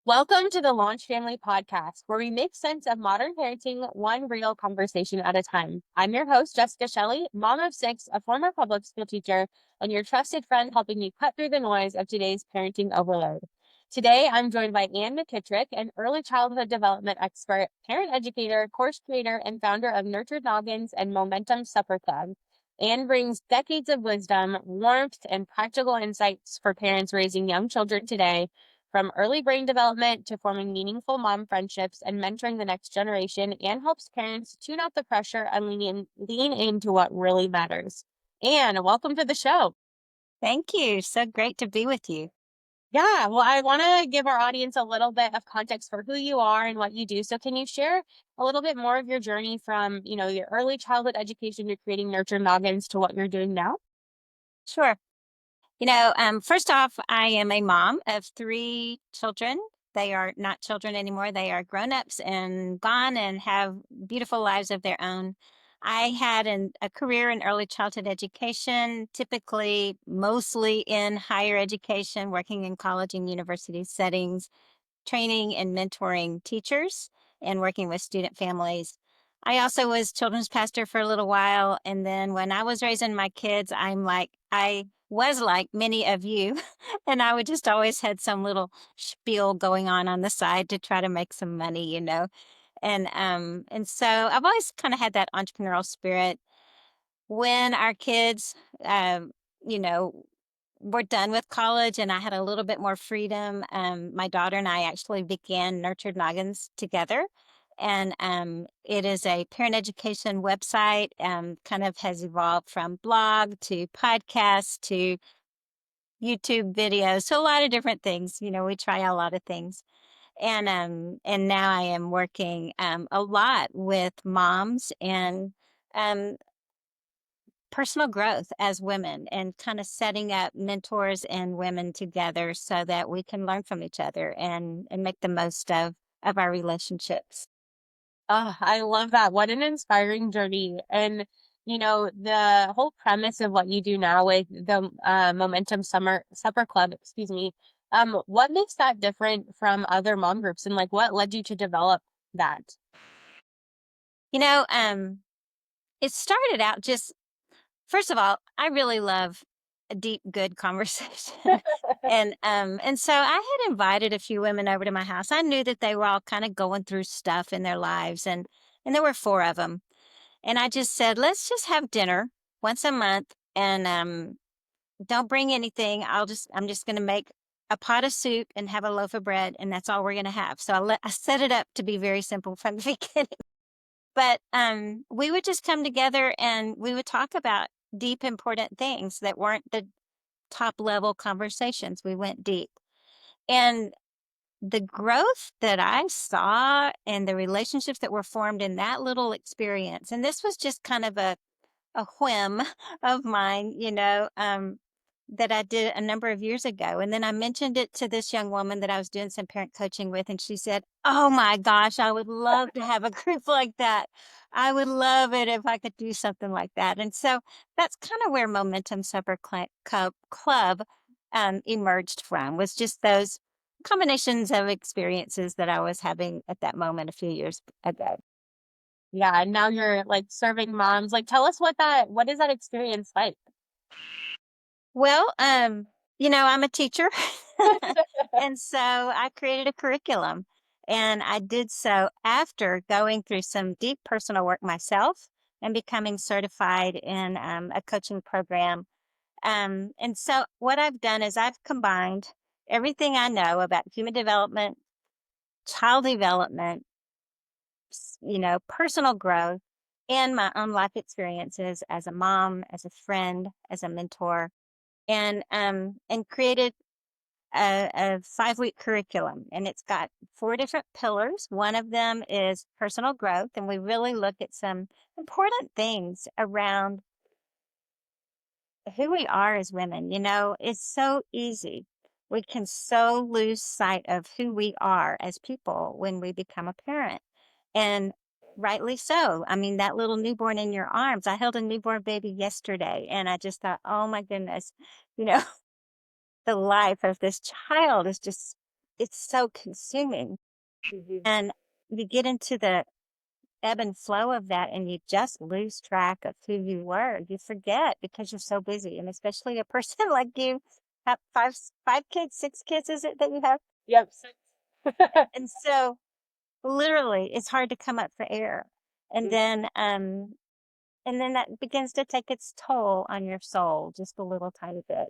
Welcome to the LaunchFamily Podcast, where we make sense of modern parenting one real conversation at a time. I'm your host, Jessica Shelley, mom of six, a former public school teacher, and your trusted friend helping you cut through the noise of today's parenting overload. Today, I'm joined by Ann McKitrick, an early childhood development expert, parent educator, course creator, and founder of Nurtured Noggins and Momentum Supper Club. Ann brings decades of wisdom, warmth, and practical insights for parents raising young children today, from early brain development to forming meaningful mom friendships and mentoring the next generation, and helps parents tune out the pressure and lean into what really matters. Anne, welcome to the show. Thank you. So great to be with you. Yeah, well, I want to give our audience a little bit of context for who you are and what you do. So can you share a little bit more of your journey from, your early childhood education to creating Nurture Noggins to what you're doing now? Sure. First off, I am a mom of three children. They are not children anymore. They are grown-ups and gone and have beautiful lives of their own. I had a career in early childhood education, typically mostly in higher education, working in college and university settings, training and mentoring teachers and working with student families. I also was children's pastor for a little while. And then when I was raising my kids, I was like many of you, and I would just always had some little spiel going on the side to try to make some money. And so I've always kind of had that entrepreneurial spirit. When our kids, you know, were done with college and I had a little bit more freedom, my daughter and I actually began Nurtured Noggins together. And it is a parent education website, kind of has evolved from blog to podcast to YouTube videos. So a lot of different things. We try a lot of things. And now I am working a lot with moms and um, personal growth as women and kind of setting up mentors and women together so that we can learn from each other and make the most of our relationships. Oh, I love that. What an inspiring journey. And, the whole premise of what you do now with the Momentum Summer Supper Club, excuse me, what makes that different from other mom groups and like what led you to develop that? You know, um, it started out just first of all, I really love a deep, good conversation. And so I had invited a few women over to my house. I knew that they were all kind of going through stuff in their lives, and there were four of them. And I just said, let's just have dinner once a month and don't bring anything. I'm just going to make a pot of soup and have a loaf of bread, and that's all we're going to have. So I set it up to be very simple from the beginning. But we would just come together and we would talk about deep, important things that weren't the top level conversations. We went deep. And the growth that I saw and the relationships that were formed in that little experience, and this was just kind of a whim of mine, that I did a number of years ago. And then I mentioned it to this young woman that I was doing some parent coaching with, and she said, "Oh my gosh, I would love to have a group like that. I would love it if I could do something like that." And so that's kind of where Momentum Club emerged from, was just those combinations of experiences that I was having at that moment a few years ago. Yeah, and now you're like serving moms. Like tell us what is that experience like? Well, I'm a teacher. And so I created a curriculum. And I did so after going through some deep personal work myself and becoming certified in a coaching program. And so what I've done is I've combined everything I know about human development, child development, personal growth, and my own life experiences as a mom, as a friend, as a mentor, and created a 5-week curriculum. And it's got 4 different pillars. One of them is personal growth, and we really look at some important things around who we are as women. It's so easy. We can so lose sight of who we are as people when we become a parent. And rightly so. I mean, that little newborn in your arms, I held a newborn baby yesterday, and I just thought, oh my goodness, you know, the life of this child is just it's so consuming. Mhm. And you get into the ebb and flow of that and you just lose track of who you were. You forget because you're so busy. And especially a person like you have five kids, 6 kids, is it that you have? Yep. And so literally it's hard to come up for air. And Mhm. then that begins to take its toll on your soul just a little tiny bit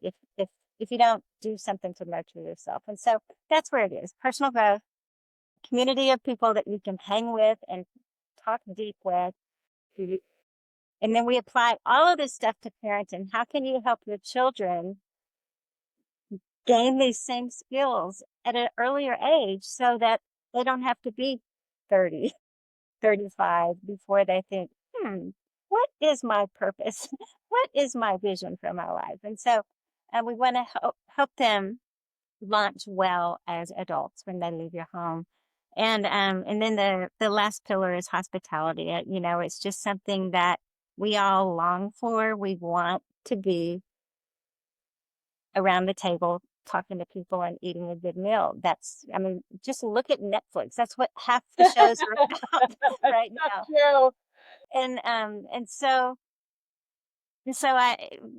if you don't do something to nurture yourself. And so that's where it is. Personal growth, community of people that you can hang with and talk deep with. Mhm. And then we apply all of this stuff to parenting. How can you help your children gain these same skills at an earlier age so that they don't have to be 30, 35 before they think, what is my purpose? What is my vision for my life? And so we want to help them launch well as adults when they leave your home. And then the last pillar is hospitality. It's just something that we all long for. We want to be around the table talking to people and eating a good meal. Just look at Netflix. That's what half the shows are about right now. True. And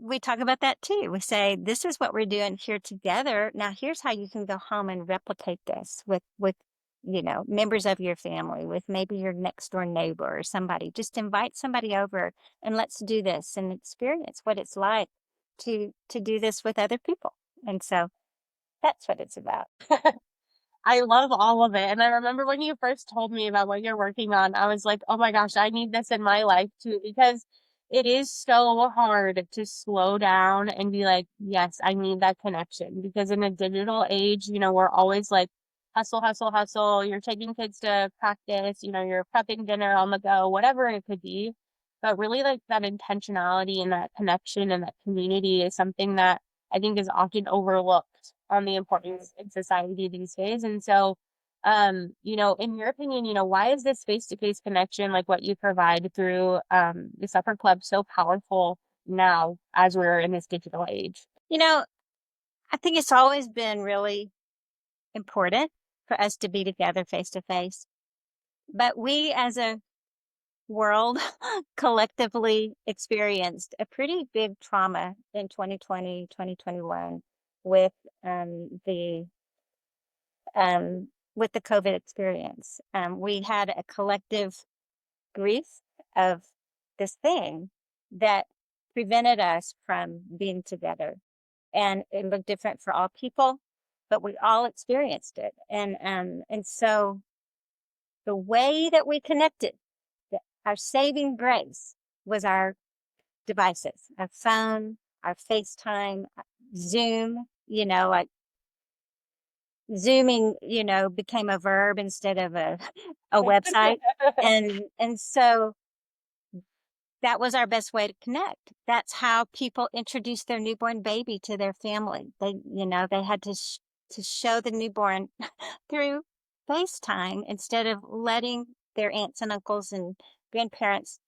we talk about that too. We say, this is what we're doing here together. Now here's how you can go home and replicate this with members of your family, with maybe your next door neighbor or somebody. Just invite somebody over and let's do this and experience what it's like to do this with other people. And so that's what it's about. I love all of it. And I remember when you first told me about what you're working on, I was like, oh my gosh, I need this in my life too, because it is so hard to slow down and be like, yes, I need that connection. Because in a digital age, we're always like, hustle, hustle, hustle. You're taking kids to practice, you're prepping dinner on the go, whatever it could be. But really, like that intentionality and that connection and that community is something that I think is often overlooked on the importance in society these days. And so, in your opinion, why is this face-to-face connection, like what you provide through the Supper Club, so powerful now as we're in this digital age? I think it's always been really important for us to be together face to face. But we as a world collectively experienced a pretty big trauma in 2020, 2021 with the COVID experience. We had a collective grief of this thing that prevented us from being together. And it looked different for all people, but we all experienced it. And so the way that we connected, our saving grace was our devices, our phone, our FaceTime, Zoom, like Zooming, became a verb instead of a website. And so that was our best way to connect. That's how people introduced their newborn baby to their family. They had to show the newborn through FaceTime instead of letting their aunts and uncles and grandparents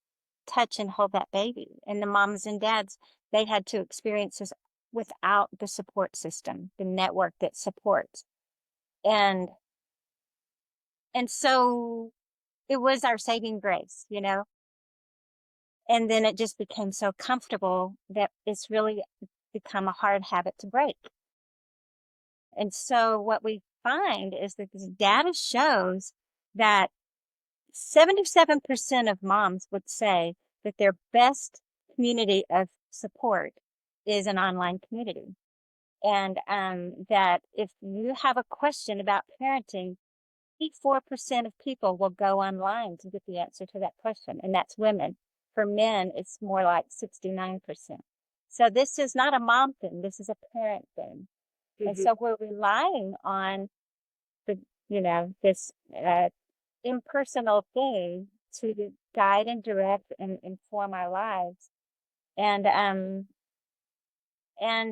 touch and hold that baby. And the moms and dads, they had to experience this without the support system, the network that supports. And so it was our saving grace, and then it just became so comfortable that it's really become a hard habit to break. And so what we find is that this data shows that 77% of moms would say that their best community of support is an online community. And that if you have a question about parenting, 84% of people will go online to get the answer to that question, and that's women. For men, it's more like 69%. So this is not a mom thing, this is a parent thing. And so we're relying on this impersonal thing to guide and direct and inform our lives. And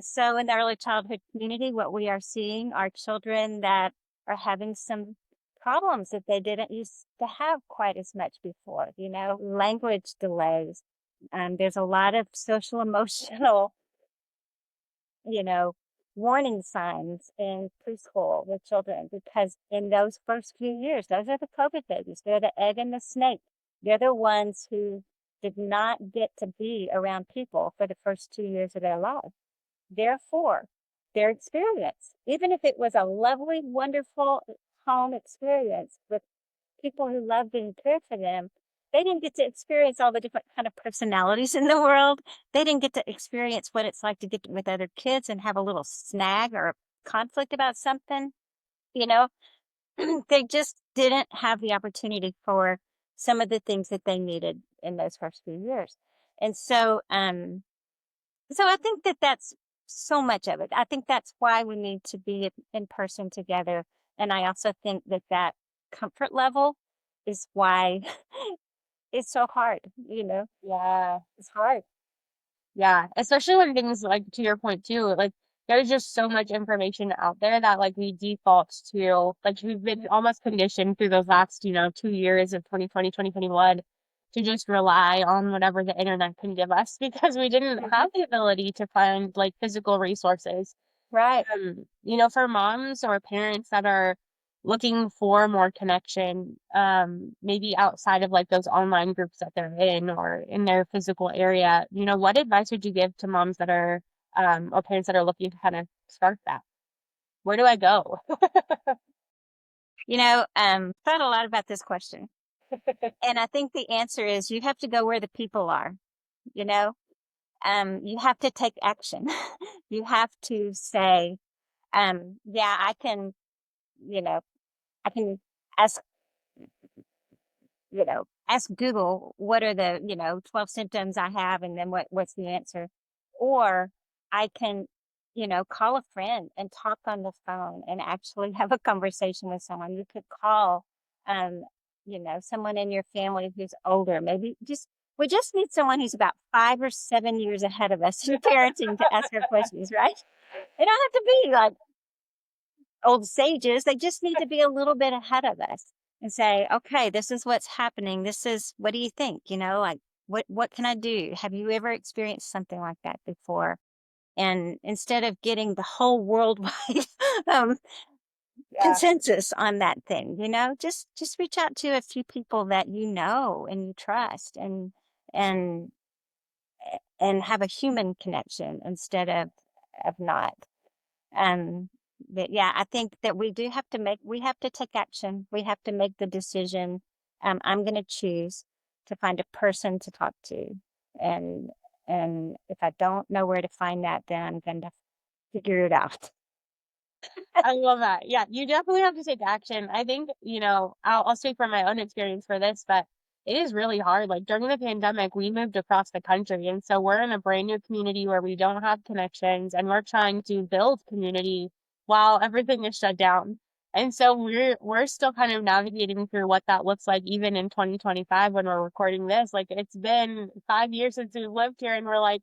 so in the early childhood community, what we are seeing are children that are having some problems that they didn't used to have quite as much before, language delays. There's a lot of social emotional, you know, warning signs in preschool with children, because in those first few years, those are the COVID babies. They're the egg and the snake. They're the ones who did not get to be around people for the first 2 years of their life. Therefore, their experience, even if it was a lovely, wonderful home experience with people who loved and cared for them, they didn't get to experience all the different kind of personalities in the world. They didn't get to experience what it's like to get with other kids and have a little snag or a conflict about something. You know, they just didn't have the opportunity for some of the things that they needed in those first few years. And so I think that that's so much of it. I think that's why we need to be in person together. And I also think that that comfort level is why it's so hard, Yeah. it's hard. Yeah. Especially when things like to your point too, like there's just so much information out there that like we default to, like we've been almost conditioned through those last, 2 years of 2020, 2021 to just rely on whatever the internet can give us because we didn't Mhm. have the ability to find like physical resources. Right. For moms or parents that are looking for more connection, maybe outside of like those online groups that they're in or in their physical area, what advice would you give to moms that are, or parents that are looking to kind of start that? Where do I go? Thought a lot about this question. And I think the answer is you have to go where the people are, you know? You have to take action. You have to say, yeah, you know, I can ask ask Google what are the, 12 symptoms I have and then what's the answer. Or I can, call a friend and talk on the phone and actually have a conversation with someone. You could call, um, someone in your family who's older. Maybe we just need someone who's about 5 or 7 years ahead of us in parenting to ask her questions, right? They don't have to be like old sages. They just need to be a little bit ahead of us and say, okay, this is what's happening. What do you think? Like what can I do? Have you ever experienced something like that before? And instead of getting the whole worldwide um, Yeah. consensus on that thing, just reach out to a few people that you know and you trust and and have a human connection instead of not. Um, but yeah, I think that we have to take action. We have to make the decision. I'm going to choose to find a person to talk to. And, and if I don't know where to find that, then I'm going to figure it out. I love that. Yeah, you definitely have to take action. I think, I'll speak from my own experience for this, but it is really hard. Like during the pandemic, we moved across the country. And so we're in a brand new community where we don't have connections and we're trying to build community while everything is shut down. And so we're still kind of navigating through what that looks like even in 2025 when we're recording this. Like it's been 5 years since we've lived here and we're like,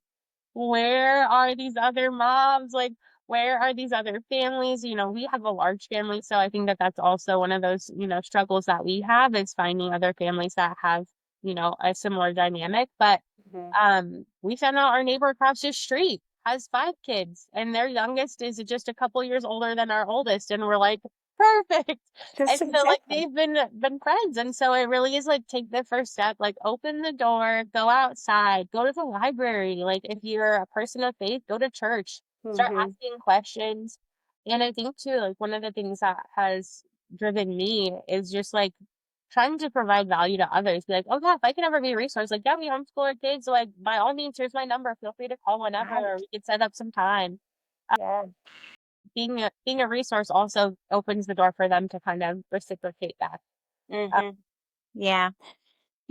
where are these other moms? Like, where are these other families? We have a large family, so I think that that's also one of those, struggles that we have is finding other families that have, a similar dynamic. But Mhm. we found out our neighbor across the street has 5 kids, and their youngest is just a couple years older than our oldest, and we're like, perfect. And Just so like exactly. they've been friends. And so it really is like take the first step, like open the door, go outside, go to the library. Like if you're a person of faith, go to church, start Hmm. asking questions. And I think too, like one of the things that has driven me is just like trying to provide value to others. Be like, oh yeah, if I can ever be a resource, like yeah, we homeschool our kids, so like by all means, here's my number. Feel free to call whenever, or Right. we can set up some time. Yeah. Being a resource also opens the door for them to kind of reciprocate that. Uh, Hmm. Yeah.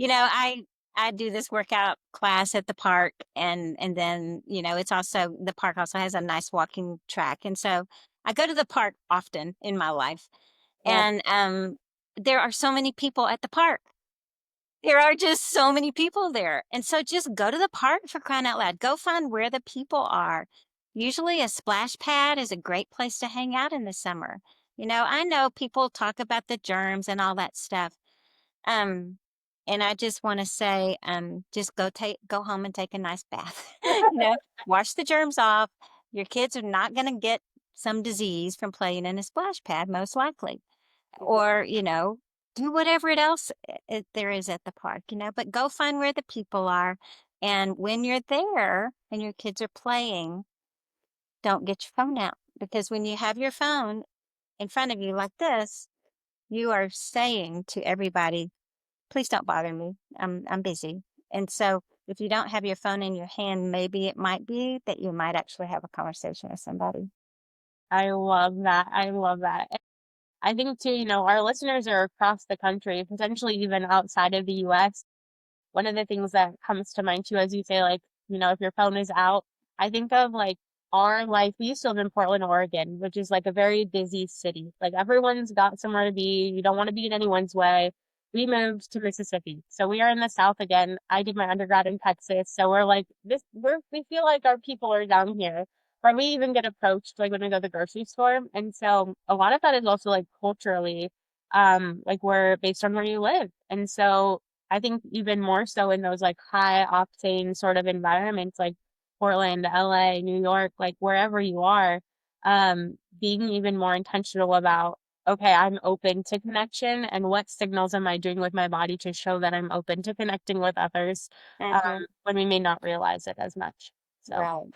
I do this workout class at the park and then, it's also the park also has a nice walking track. And so I go to the park often in my life. yeah. And there are so many people at the park. There are just so many people there. And so just go to the park for crying out loud. Go find where the people are. Usually a splash pad is a great place to hang out in the summer. I know people talk about the germs and all that stuff. Um, and I just want to say, just go home and take a nice bath. Wash the germs off. Your kids are not going to get some disease from playing in a splash pad, most likely. Or, do whatever else there is at the park, but go find where the people are. And when you're there and your kids are playing, don't get your phone out, because when you have your phone in front of you like this, you are saying to everybody, please don't bother me. I'm busy. And so if you don't have your phone in your hand, maybe it might be that you might actually have a conversation with somebody. I love that. I love that. I think too, our listeners are across the country, potentially even outside of the US. One of the things that comes to mind too, as you say, like, if your phone is out, I think of like our life. We used to live in Portland, Oregon, which is like a very busy city. Like everyone's got somewhere to be. You don't want to be in anyone's way. We moved to Mississippi. So we are in the South again. I did my undergrad in Texas. So we're like we feel like our people are down here. Or we even get approached like when we go to the grocery store. And so a lot of that is also like culturally, like we're based on where you live. And so I think even more so in those like high octane sort of environments like Portland, LA, New York, like wherever you are, being even more intentional about, okay, I'm open to connection and what signals am I doing with my body to show that I'm open to connecting with others, Mhm. when we may not realize it as much. So, Right.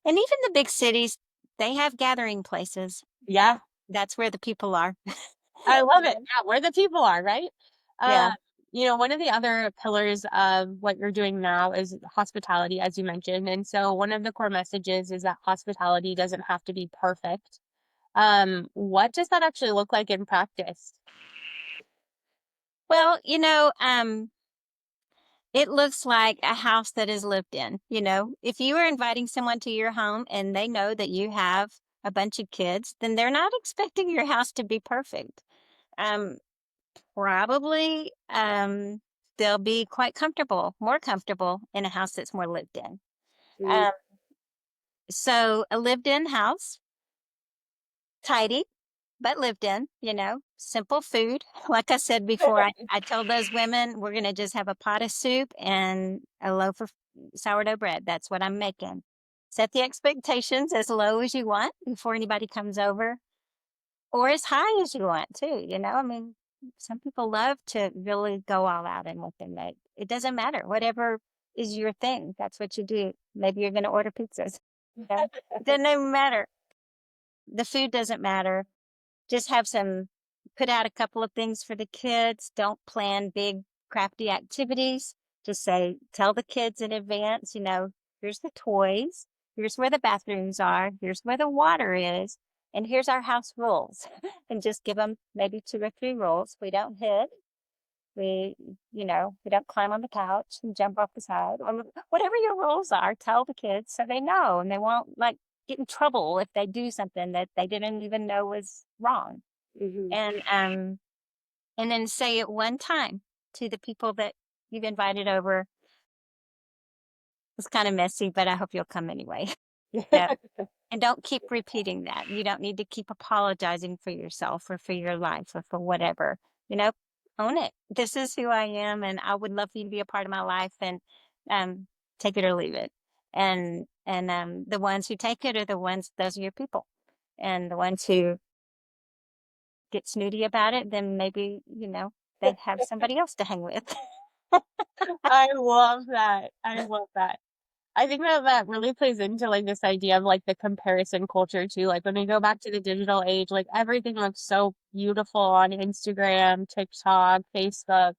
And even the big cities, they have gathering places. yeah, That's where the people are. I love it. Yeah. Yeah, where the people are, right? Uh, Yeah. one of the other pillars of what you're doing now is hospitality, as you mentioned. And so one of the core messages is that hospitality doesn't have to be perfect. What does that actually look like in practice? Well, it looks like a house that is lived in. If you are inviting someone to your home and they know that you have a bunch of kids, then they're not expecting your house to be perfect. Um, Probably, they'll be quite comfortable, more comfortable in a house that's more lived in. Mm. Um, so a lived in house, tidy, but lived in, simple food. Like I said before, I told those women we're going to just have a pot of soup and a loaf of sourdough bread. That's what I'm making. Set the expectations as low as you want before anybody comes over, or as high as you want too. I mean, some people love to really go all out in what they make. It doesn't matter. Whatever is your thing, that's what you do. Maybe you're going to order pizzas. It doesn't even matter. The food doesn't matter. Just put out a couple of things for the kids. Don't plan big, crafty activities. Just tell the kids in advance, here's the toys, here's where the bathrooms are, here's where the water is, and here's our house rules. And just give them maybe 2 or 3 rules. We don't hit. We don't climb on the couch and jump off the side. Or whatever your rules are, tell the kids so they know and they won't like get in trouble if they do something that they didn't even know was wrong. Mhm. And then say it one time to the people that you've invited over. It's kind of messy, but I hope you'll come anyway. No. And don't keep repeating that. You don't need to keep apologizing for yourself or for your life or for whatever. You know, Own it. This is who I am, and I would love for you to be a part of my life, and um, take it or leave it. And the ones who take it are those are your people. And the ones who get snooty about it, then maybe, they have somebody else to hang with. I love that. I love that. I think that that really plays into like this idea of like the comparison culture too. Like when we go back to the digital age, like everything looks so beautiful on Instagram, TikTok, Facebook.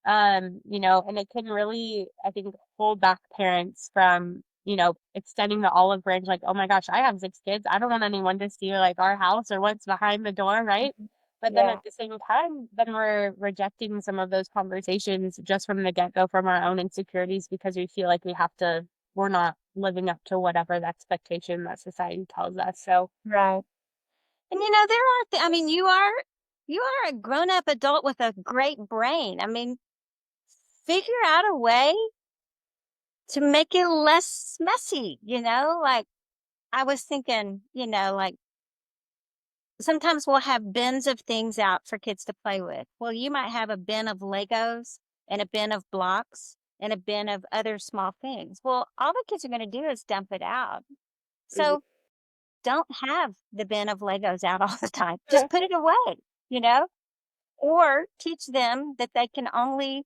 And it can really, I think, hold back parents from, extending the olive branch, like, oh my gosh, I have 6 kids. I don't want anyone to see like our house or what's behind the door, right? But then Yeah, at the same time, then we're rejecting some of those conversations just from the get-go from our own insecurities because we feel like we're not living up to whatever the expectation that society tells us. So, right. And there are, I mean, you are a grown-up adult with a great brain. I mean, figure out a way to make it less messy, like I was thinking, like sometimes we'll have bins of things out for kids to play with. Well, you might have a bin of Legos and a bin of blocks and a bin of other small things. Well, all the kids are going to do is dump it out. mhm. So don't have the bin of Legos out all the time. Just put it away, you know, or teach them that they can only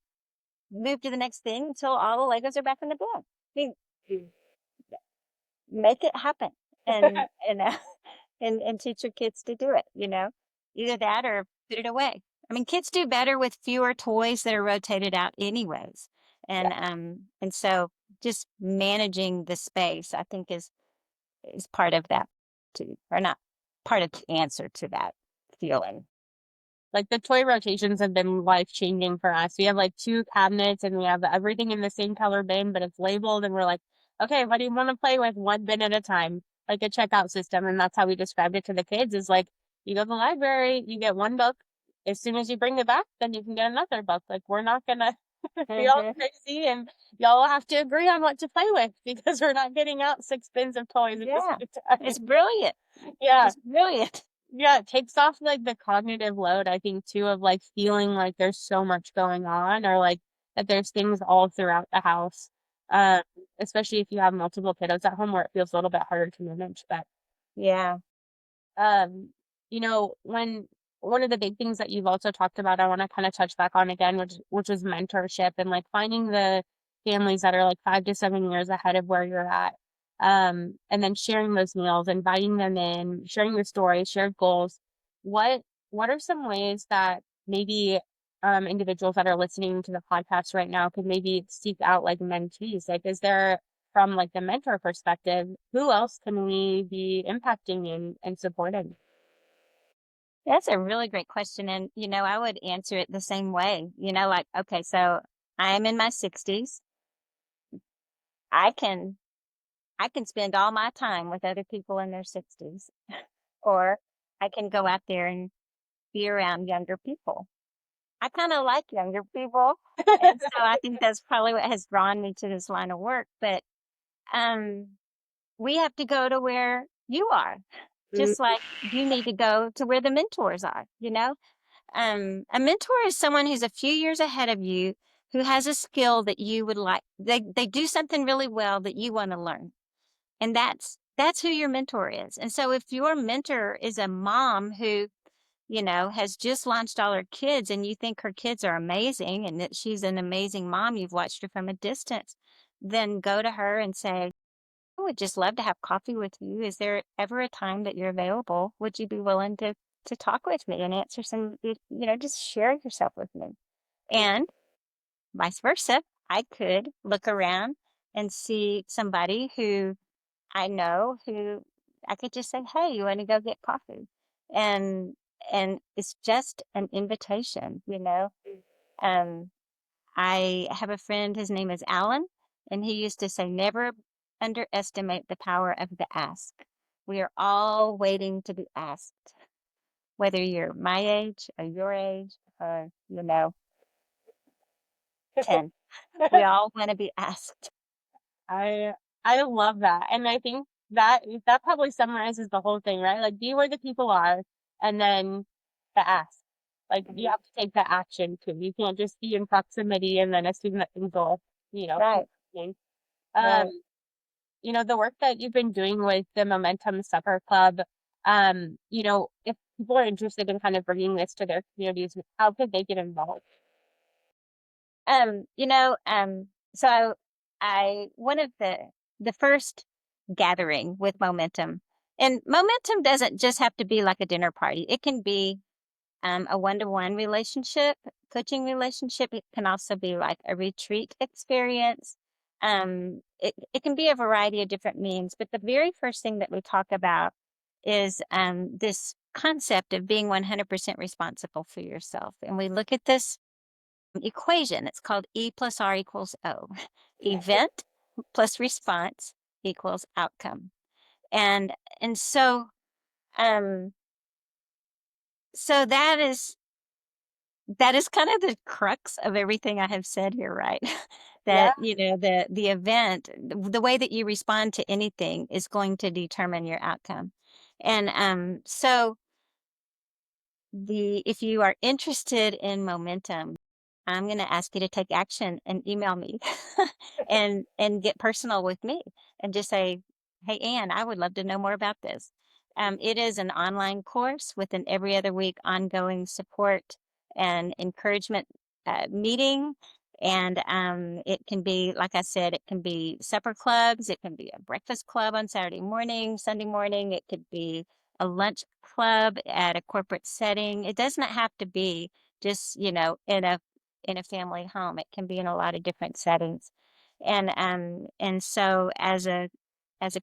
move to the next thing until all the Legos are back in the bin. I mean, make it happen and and teach your kids to do it, you know, either that or put it away. I mean, kids do better with fewer toys that are rotated out anyways. Yeah. And so just managing the space, I think is part of that too, or not part of the answer to that feeling. Like the toy rotations have been life changing for us. We have like two cabinets and we have everything in the same color bin, but it's labeled and we're like, okay, what do you want to play with? One bin at a time, like a checkout system. And that's how we described it to the kids is like, you go to the library, you get one book. As soon as you bring it back, then you can get another book. Like we're not gonna be all crazy and y'all have to agree on what to play with because we're not getting out 6 bins of toys at the Yeah, same time. it's brilliant. Yeah. It's brilliant. Yeah, it takes off like the cognitive load, I think, too, of like feeling like there's so much going on or like that there's things all throughout the house. Um, Especially if you have multiple kiddos at home where it feels a little bit harder to manage. But Yeah. um, when one of the big things that you've also talked about, I want to kind of touch back on again, which is mentorship and like finding the families that are like 5 to 7 years ahead of where you're at. And then sharing those meals, inviting them in, sharing your stories, shared goals. What what are some ways that maybe individuals that are listening to the podcast right now could maybe seek out like mentees? Like, is there from like the mentor perspective, who else can we be impacting and supporting? That's a really great question. And, you know, I would answer it the same way. You know, like, okay, so I'm in my 60s. I can I can spend all my time with other people in their 60s, or I can go out there and be around younger people. I kind of like younger people. And so I think that's probably what has drawn me to this line of work. But um, we have to go to where you are, Mm, just like you need to go to where the mentors are, you know? A mentor is someone who's a few years ahead of you who has a skill that you would like. They do something really well that you want to learn. And that's who your mentor is. And so if your mentor is a mom who, you know, has just launched all her kids and you think her kids are amazing and that she's an amazing mom, you've watched her from a distance, then go to her and say, I would just love to have coffee with you. Is there ever a time that you're available? Would you be willing to talk with me and answer some, you know, just share yourself with me? And vice versa, I could look around and see somebody who I know who I could just say, "Hey, you want to go get coffee?" And and it's just an invitation, you know. Um, I have a friend, his name is Alan, and he used to say, never underestimate the power of the ask. We are all waiting to be asked, whether you're my age or your age or, you know, 10. We all want to be asked. I I love that. And I think that probably summarizes the whole thing, right? Like be where the people are and then the ask. Like you Mhm. have to take the action too. You can't just be in proximity and then assume that things will, keep Right, happening. Um, right. the work that you've been doing with the Momentum Supper Club, if people are interested in kind of bringing this to their communities, how could they get involved? You know, so I one of the first gathering with Momentum, and Momentum doesn't just have to be like a dinner party. It can be a one-to-one relationship, coaching relationship. It can also be like a retreat experience. It can be a variety of different means, but the very first thing that we talk about is this concept of being 100% responsible for yourself. And we look at this equation. It's called E plus R equals O. Event plus response equals outcome. And and um so that is kind of the crux of everything I have said here, right? Yeah. That, you know, the event, the way that you respond to anything is going to determine your outcome. And so the if you are interested in momentum, I'm going to ask you to take action and email me and get personal with me and just say, "Hey Ann, I would love to know more about this." It is an online course with an every other week ongoing support and encouragement meeting. And it can be, like I said, it can be supper clubs. It can be a breakfast club on Saturday morning, Sunday morning. It could be a lunch club at a corporate setting. It does not have to be just, in a family home. It can be in a lot of different settings. And so as a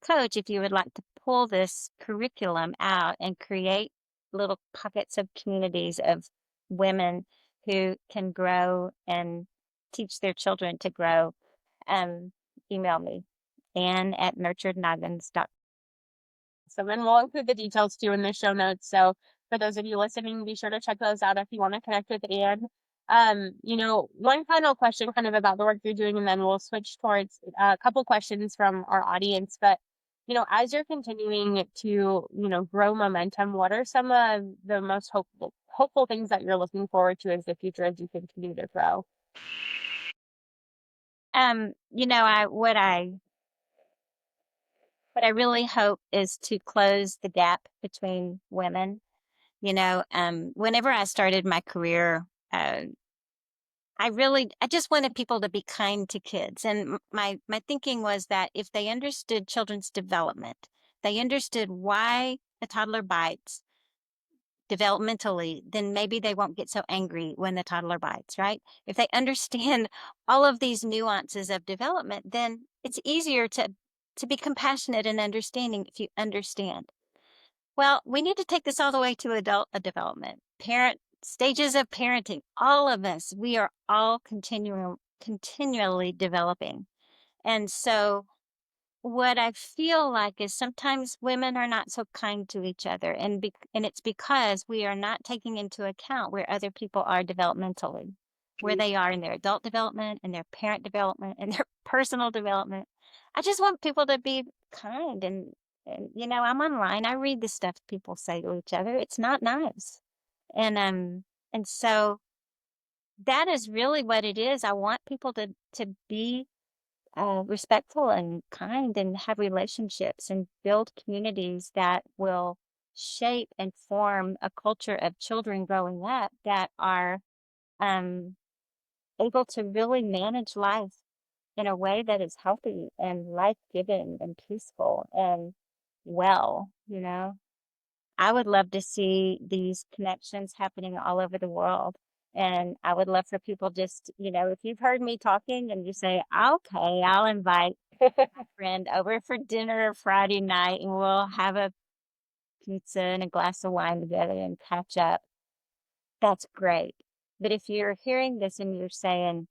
coach, if you would like to pull this curriculum out and create little pockets of communities of women who can grow and teach their children to grow, email me, Ann@nurturednoggins.com. So then we'll include the details too in the show notes. So for those of you listening, be sure to check those out if you want to connect with Anne. One final question kind of about the work you're doing, and then we'll switch towards a couple questions from our audience. But, as you're continuing to, grow momentum, what are some of the most hopeful things that you're looking forward to as the future as you continue to grow? What I really hope is to close the gap between women. Whenever I started my career, I just wanted people to be kind to kids. And my thinking was that if they understood children's development, they understood why a toddler bites developmentally, then maybe they won't get so angry when the toddler bites, right? If they understand all of these nuances of development, then it's easier to be compassionate and understanding if you understand. Well, we need to take this all the way to adult development, parent stages of parenting. All of us, we are all continually developing. And so what I feel like is sometimes women are not so kind to each other, and it's because we are not taking into account where other people are developmentally, where they are in their adult development and their parent development and their personal development. I just want people to be kind, and I'm online. I read the stuff people say to each other. It's not nice, and so that is really what it is. I want people to be respectful and kind and have relationships and build communities that will shape and form a culture of children growing up that are um, able to really manage life in a way that is healthy and life-giving and peaceful and well. I would love to see these connections happening all over the world. And I would love for people just, if you've heard me talking and you say, okay, I'll invite my friend over for dinner Friday night and we'll have a pizza and a glass of wine together and catch up. That's great. But if you're hearing this and you're saying,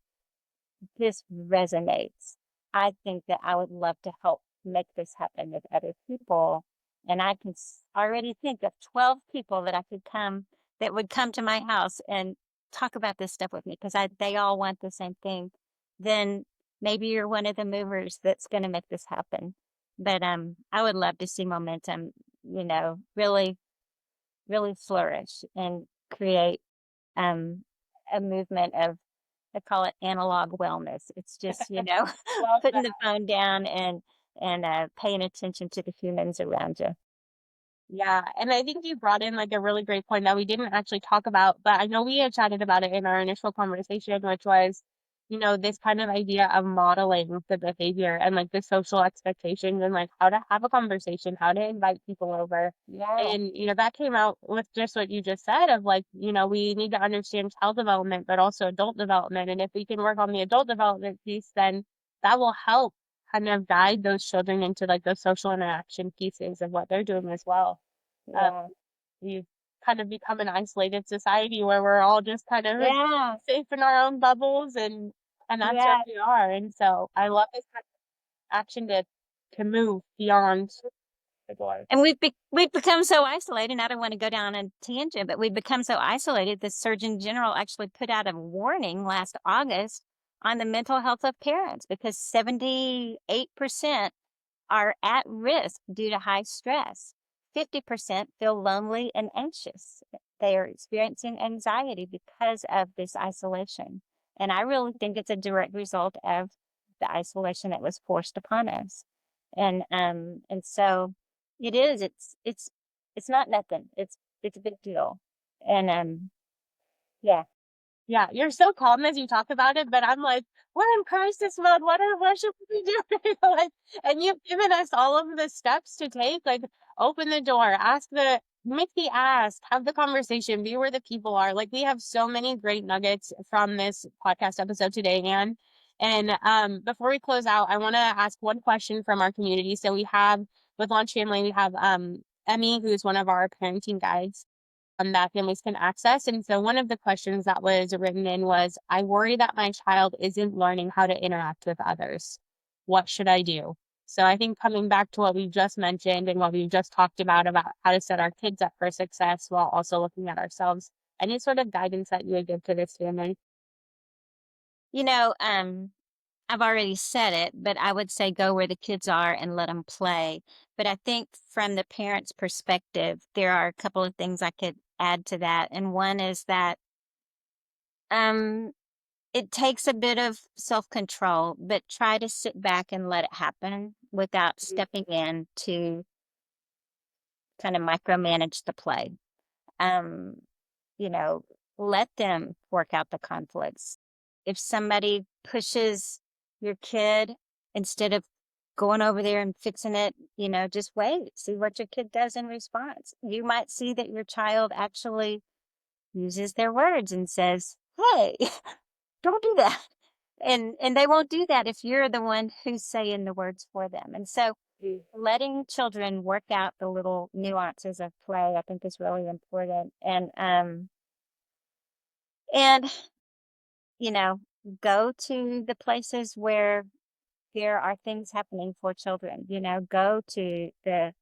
this resonates, I think that I would love to help make this happen with other people. And I can already think of 12 people that would come to my house and talk about this stuff with me because they all want the same thing. Then maybe you're one of the movers that's going to make this happen. But I would love to see momentum, really, really flourish and create a movement of, I call it analog wellness. It's just, putting the phone down and paying attention to the humans around you. Yeah, and I think you brought in like a really great point that we didn't actually talk about, but I know we had chatted about it in our initial conversation, which was, this kind of idea of modeling the behavior and like the social expectations and like how to have a conversation, how to invite people over. Yeah. And, that came out with just what you just said of like, we need to understand child development, but also adult development. And if we can work on the adult development piece, then that will help kind of guide those children into like the social interaction pieces of what they're doing as well. Yeah. We've kind of become an isolated society where we're all just kind of Yeah. safe in our own bubbles and that's where Yeah. we are. And so I love this kind of action to move beyond the door. And we've become so isolated. I don't want to go down a tangent, but we've become so isolated. The Surgeon General actually put out a warning last August on the mental health of parents because 78% are at risk due to high stress. 50% feel lonely and anxious. They are experiencing anxiety because of this isolation. And I really think it's a direct result of the isolation that was forced upon us. And so it is, it's It's not nothing. It's a big deal. And yeah. Yeah, you're so calm as you talk about it, but I'm like, we're in crisis mode. What should we do? Like, and you've given us all of the steps to take, like open the door, make the ask, have the conversation, be where the people are. Like we have so many great nuggets from this podcast episode today, Anne. And before we close out, I want to ask one question from our community. So we have with Launch Family, we have Emmy, who's one of our parenting guides that families can access. And so one of the questions that was written in was, I worry that my child isn't learning how to interact with others. What should I do? So I think coming back to what we just mentioned and what we just talked about how to set our kids up for success while also looking at ourselves, any sort of guidance that you would give to this family? You know, I've already said it, but I would say go where the kids are and let them play. But I think from the parent's perspective, there are a couple of things I could add to that. And one is that um, it takes a bit of self-control, but try to sit back and let it happen without stepping in to kind of micromanage the play. Um, you know, let them work out the conflicts. If somebody pushes your kid, instead of going over there and fixing it, just wait, see what your kid does in response. You might see that your child actually uses their words and says, hey, don't do that. And they won't do that if you're the one who's saying the words for them. And so letting children work out the little nuances of play, I think, is really important. And you know, go to the places where there are things happening for children. Go to the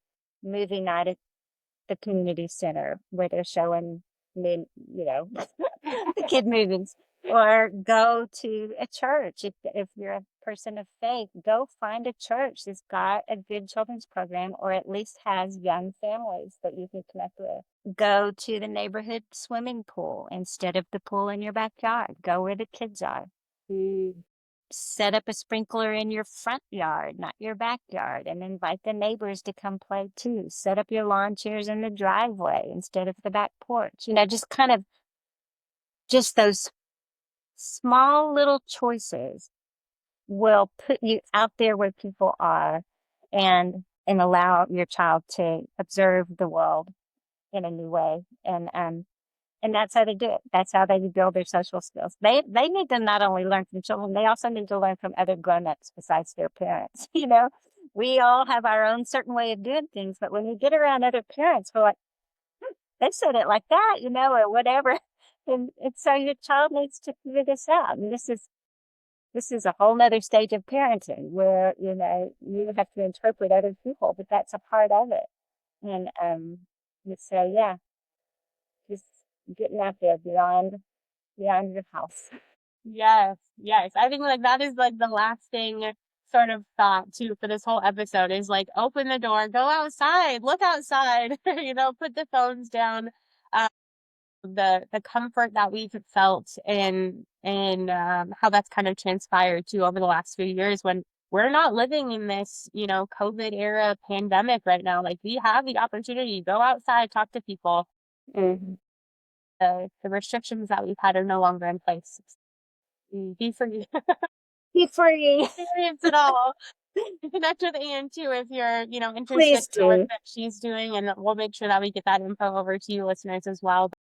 movie night at the community center where they're showing the kid movies, or go to a church. If you're a person of faith, go find a church that's got a good children's program, or at least has young families that you can connect with. Go to the neighborhood swimming pool instead of the pool in your backyard. Go where the kids are. Set up a sprinkler in your front yard, not your backyard, and invite the neighbors to come play too. Set up your lawn chairs in the driveway instead of the back porch. Just those small little choices will put you out there where people are, and allow your child to observe the world in a new way. And that's how they do it. That's how they build their social skills. They need to not only learn from children, they also need to learn from other grown-ups besides their parents. We all have our own certain way of doing things, but when you get around other parents, we're like, they said it like that, or whatever. And so your child needs to figure this out. And this is a whole nother stage of parenting where, you have to interpret other people, but that's a part of it. And so, yeah, just getting out there beyond your house. Yes, yes. I think like that is like the lasting sort of thought too for this whole episode is like open the door, go outside, look outside, put the phones down. The comfort that we've felt and how that's kind of transpired too over the last few years when we're not living in this, COVID era pandemic right now. Like we have the opportunity to go outside, talk to people. Mhm. The restrictions that we've had are no longer in place. Be free. Be free. Experience it all. Connect with Anne too if you're, interested Please in the work do. that she's doing, and we'll make sure that we get that info over to you listeners as well.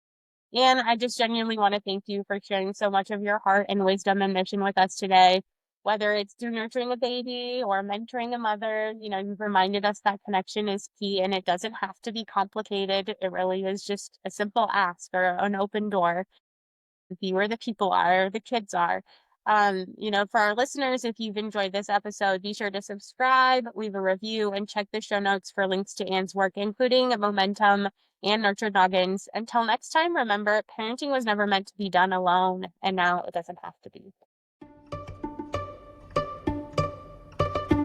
And I just genuinely want to thank you for sharing so much of your heart and wisdom and mission with us today. Whether it's through nurturing a baby or mentoring a mother, you've reminded us that connection is key and it doesn't have to be complicated. It really is just a simple ask or an open door. Be where the people are, the kids are. For our listeners, if you've enjoyed this episode, be sure to subscribe, leave a review, and check the show notes for links to Anne's work, including Momentum and Nurture Noggins. Until next time, remember, parenting was never meant to be done alone, and now it doesn't have to be.